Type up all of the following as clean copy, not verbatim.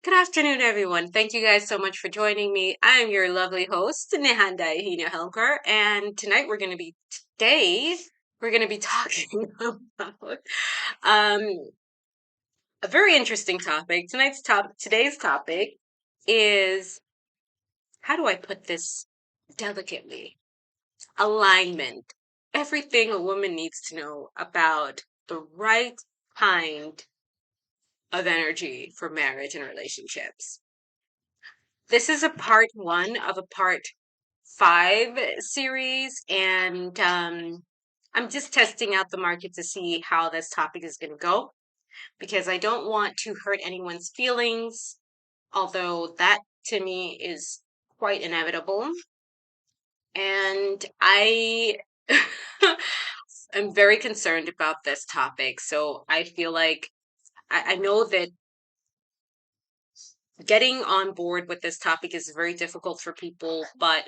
Good afternoon, everyone. Thank you guys so much for joining me. I'm your lovely host, Nehanda Hina Helker, and today we're gonna be talking about um, a very interesting topic. Today's topic is, how do I put this delicately? Alignment. Everything a woman needs to know about the right kind of energy for marriage and relationships. This is a part one of a part five series, and I'm just testing out the market to see how this topic is going to go because I don't want to hurt anyone's feelings, although that to me is quite inevitable. And I am very concerned about this topic. So I feel like I know that getting on board with this topic is very difficult for people, but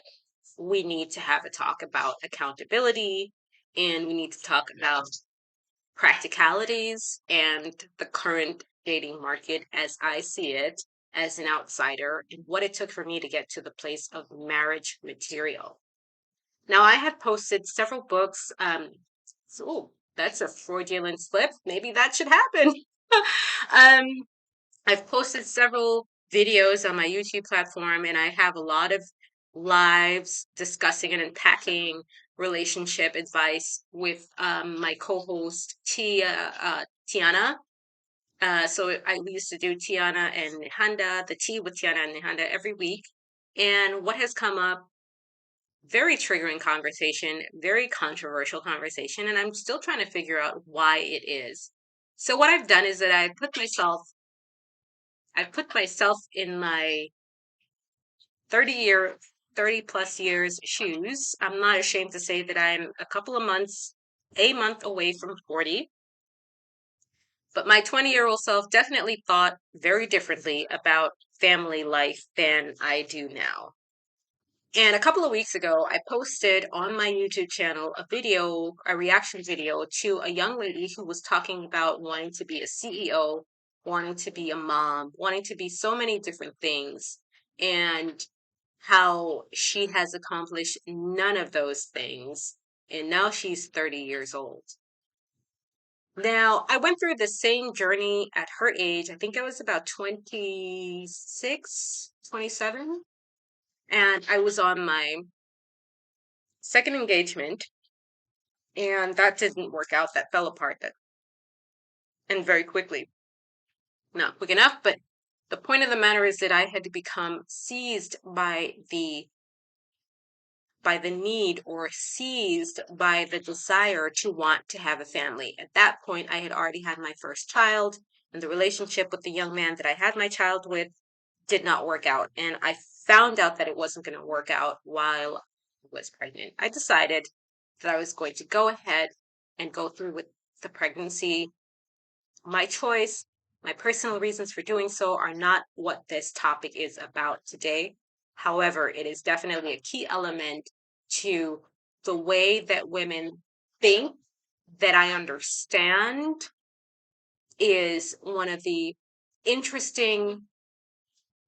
we need to have a talk about accountability and we need to talk about practicalities and the current dating market as I see it as an outsider and what it took for me to get to the place of marriage material. Now, I have posted several books. That's a Freudian slip. Maybe that should happen. um, I've posted several videos on my YouTube platform, and I have a lot of lives discussing and unpacking relationship advice with my co-host Tiana. We used to do Tiana and Nihanda, the tea with Tiana and Nihanda every week. And what has come up, very triggering conversation, very controversial conversation, and I'm still trying to figure out why it is. So what I've done is that I put myself in my 30 plus years shoes. I'm not ashamed to say that I'm a month away from 40. But my 20-year-old self definitely thought very differently about family life than I do now. And a couple of weeks ago, I posted on my YouTube channel a reaction video to a young lady who was talking about wanting to be a CEO, wanting to be a mom, wanting to be so many different things, and how she has accomplished none of those things. And now she's 30 years old. Now, I went through the same journey at her age. I think I was about 26, 27, and I was on my second engagement, and that didn't work out. That fell apart, and very quickly. Not quick enough, but the point of the matter is that I had to become seized by the need, or seized by the desire to want to have a family. At that point, I had already had my first child, and the relationship with the young man that I had my child with did not work out. And I found out that it wasn't going to work out while I was pregnant. I decided that I was going to go ahead and go through with the pregnancy. My choice, my personal reasons for doing so are not what this topic is about today. However, it is definitely a key element to the way that women think, that I understand is one of the interesting,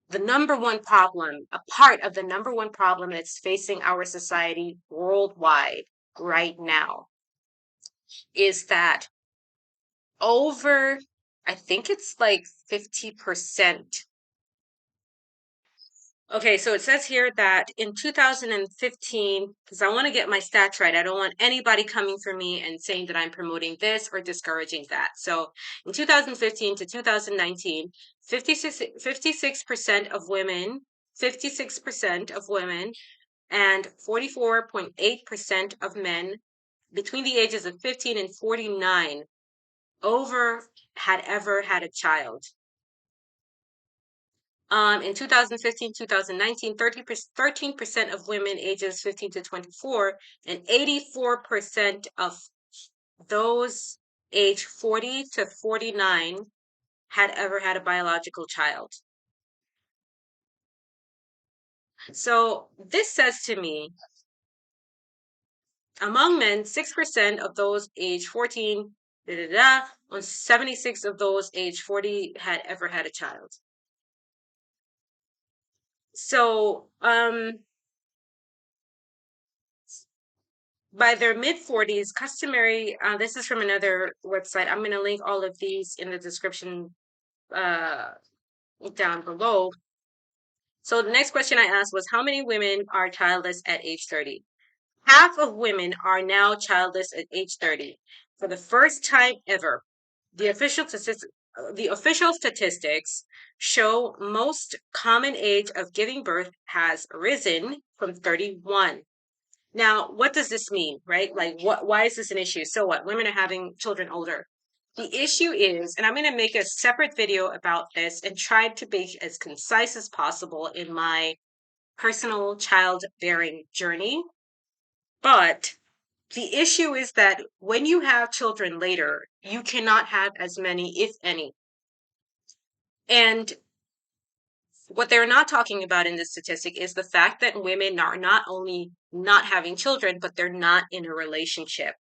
the number one problem, a part of the number one problem that's facing our society worldwide right now is that over, I think it's like 50%. Okay, so it says here that in 2015, because I want to get my stats right, I don't want anybody coming for me and saying that I'm promoting this or discouraging that. So in 2015 to 2019, 56% of women, 56% of women and 44.8% of men between the ages of 15 and 49 had ever had a child. In 2015, 2019, 13% of women ages 15 to 24 and 84% of those age 40 to 49 had ever had a biological child. So this says to me, among men, 6% of those age 14, on 76 of those age 40 had ever had a child. So, by their mid 40s, customary, this is from another website. I'm going to link all of these in the description uh, down below. So, the next question I asked was, how many women are childless at age 30? Half of women are now childless at age 30. For the first time ever, the official statistics show most common age of giving birth has risen from 31. Now, what does this mean, right? Like, why is this an issue? So what? Women are having children older. The issue is, and I'm going to make a separate video about this and try to be as concise as possible in my personal childbearing journey. But the issue is that when you have children later, you cannot have as many, if any. And what they're not talking about in this statistic is the fact that women are not only not having children, but they're not in a relationship.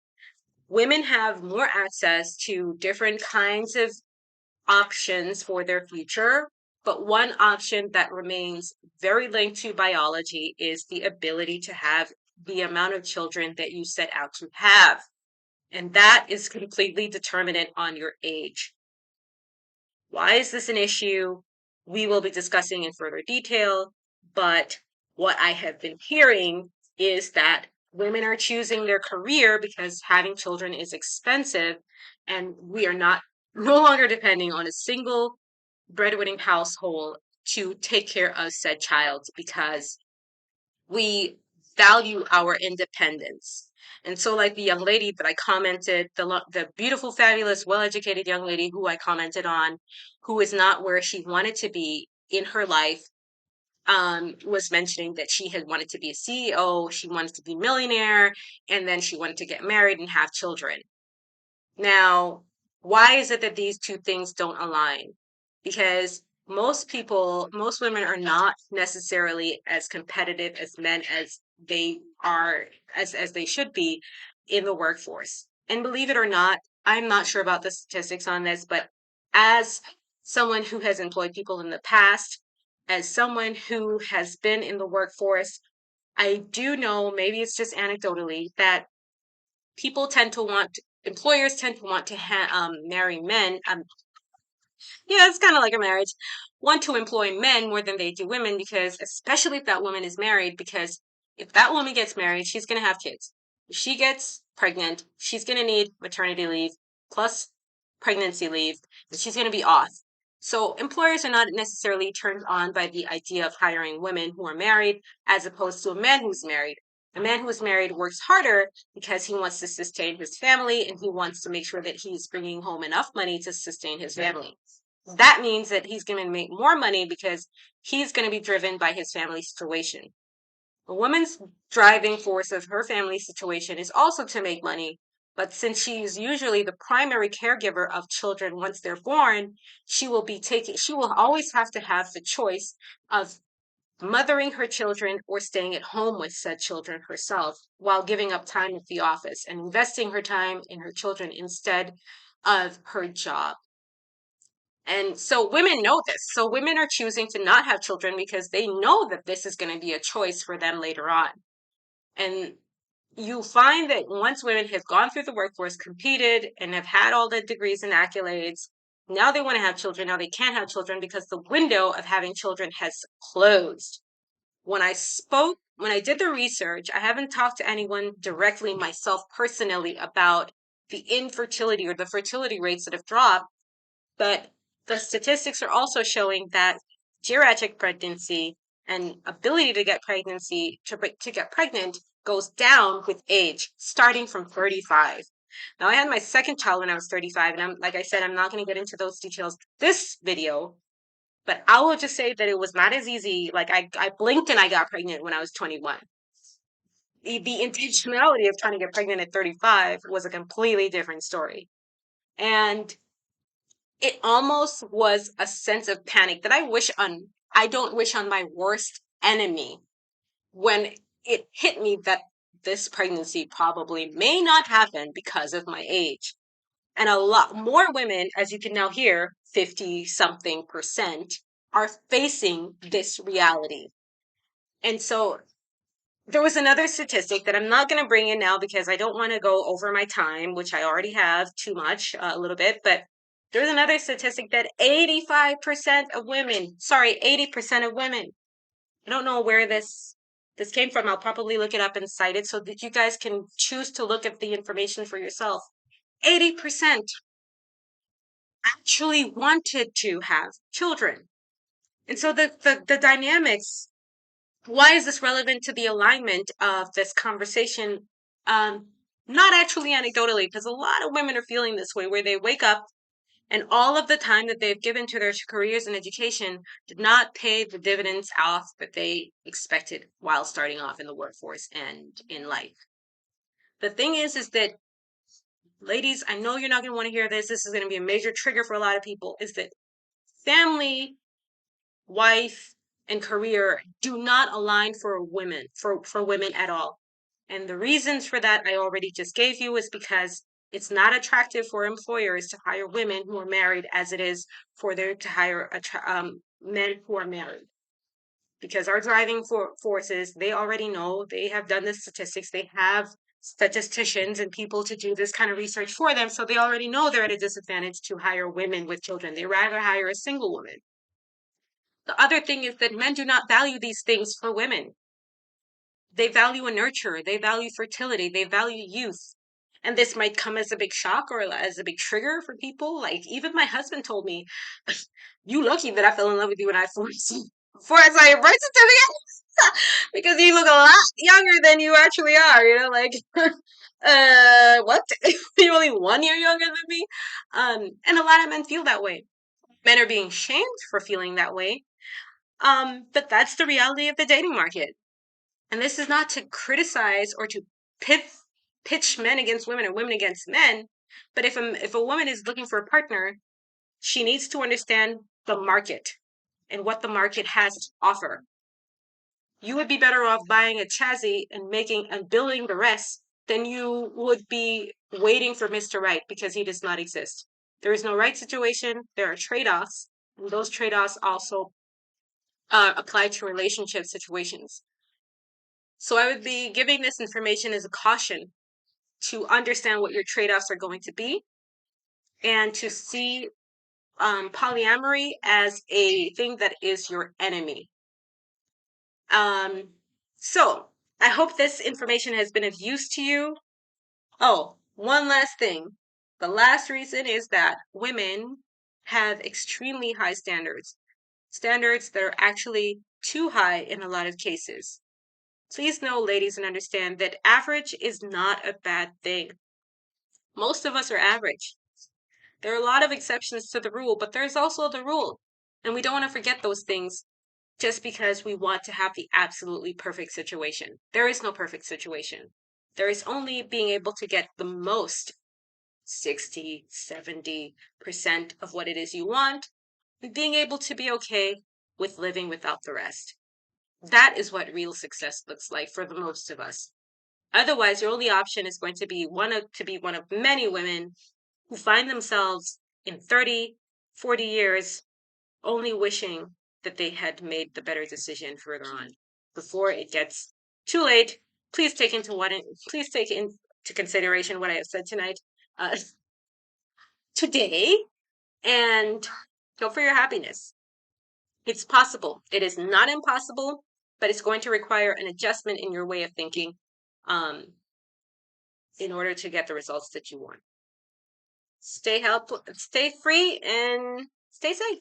Women have more access to different kinds of options for their future, but one option that remains very linked to biology is the ability to have the amount of children that you set out to have. And that is completely determinant on your age. Why is this an issue? We will be discussing in further detail, but what I have been hearing is that women are choosing their career because having children is expensive, and we are not no longer depending on a single breadwinning household to take care of said child because we value our independence. And so, like the young lady that I commented, the beautiful, fabulous, well-educated young lady who I commented on, who is not where she wanted to be in her life, was mentioning that she had wanted to be a CEO, she wanted to be a millionaire, and then she wanted to get married and have children. Now, why is it that these two things don't align? Because most women are not necessarily as competitive as men as they are, as they should be in the workforce. And believe it or not, I'm not sure about the statistics on this, but as someone who has employed people in the past, as someone who has been in the workforce, I do know, maybe it's just anecdotally, that people tend to want employers tend to want to marry men. Yeah, it's kind of like a marriage. Want to employ men more than they do women because, especially if that woman is married, because if that woman gets married, she's going to have kids. If she gets pregnant, she's going to need maternity leave plus pregnancy leave, and she's going to be off. So employers are not necessarily turned on by the idea of hiring women who are married as opposed to a man who's married. A man who's married works harder because he wants to sustain his family and he wants to make sure that he's bringing home enough money to sustain his family. That means that he's going to make more money because he's going to be driven by his family situation. A woman's driving force of her family situation is also to make money, but since she's usually the primary caregiver of children once they're born, she will always have to have the choice of mothering her children or staying at home with said children herself while giving up time at the office and investing her time in her children instead of her job. And so women know this. So women are choosing to not have children because they know that this is going to be a choice for them later on. And you find that once women have gone through the workforce, competed, and have had all the degrees and accolades, now they want to have children. Now they can't have children because the window of having children has closed. When I did the research, I haven't talked to anyone directly myself personally about the infertility or the fertility rates that have dropped, but the statistics are also showing that geriatric pregnancy and ability to get get pregnant goes down with age, starting from 35. Now, I had my second child when I was 35, and like I said, I'm not going to get into those details this video, but I will just say that it was not as easy. Like I blinked and I got pregnant when I was 21. The intentionality of trying to get pregnant at 35 was a completely different story. And it almost was a sense of panic that I don't wish on my worst enemy when it hit me that this pregnancy probably may not happen because of my age. And a lot more women, as you can now hear, 50 something percent, are facing this reality. And so there was another statistic that I'm not going to bring in now because I don't want to go over my time, which I already have too much, a little bit. But there's another statistic that 85% of women, sorry, 80% of women, I don't know where this came from. I'll probably look it up and cite it so that you guys can choose to look at the information for yourself. 80% actually wanted to have children. And so the dynamics, why is this relevant to the alignment of this conversation? Not actually anecdotally, because a lot of women are feeling this way, where they wake up and all of the time that they've given to their careers and education did not pay the dividends off that they expected while starting off in the workforce and in life. The thing is that, ladies, I know you're not going to want to hear this. This is going to be a major trigger for a lot of people, is that family, wife, and career do not align for women, for women at all. And the reasons for that I already just gave you is because it's not attractive for employers to hire women who are married as it is for them to hire men who are married. Because our driving forces, they already know, they have done the statistics, they have statisticians and people to do this kind of research for them. So they already know they're at a disadvantage to hire women with children. They rather hire a single woman. The other thing is that men do not value these things for women. They value a nurture, they value fertility, they value youth. And this might come as a big shock or as a big trigger for people. Like, even my husband told me, "You lucky that I fell in love with you when I first before I saw your birth certificate, because you look a lot younger than you actually are." You know, like, what? You're only 1 year younger than me. And a lot of men feel that way. Men are being shamed for feeling that way. But that's the reality of the dating market. And this is not to criticize or to pitch men against women or women against men. But if a woman is looking for a partner, she needs to understand the market and what the market has to offer. You would be better off buying a chassis and building the rest than you would be waiting for Mr. Right, because he does not exist. There is no right situation. There are trade-offs, and those trade-offs also apply to relationship situations. So I would be giving this information as a caution to understand what your trade-offs are going to be, and to see polyamory as a thing that is your enemy. So I hope this information has been of use to you. Oh, one last thing. The last reason is that women have extremely high standards, standards that are actually too high in a lot of cases. Please know, ladies, and understand that average is not a bad thing. Most of us are average. There are a lot of exceptions to the rule, but there's also the rule. And we don't want to forget those things just because we want to have the absolutely perfect situation. There is no perfect situation. There is only being able to get the most 60, 70% of what it is you want, and being able to be okay with living without the rest. That is what real success looks like for the most of us. Otherwise, your only option is going to be one of many women who find themselves in 30, 40 years only wishing that they had made the better decision further on before it gets too late. Please take into consideration what I have said tonight, uh, today, and go for your happiness. It's possible. It is not impossible, but it's going to require an adjustment in your way of thinking, um, in order to get the results that you want. Stay free, and stay safe.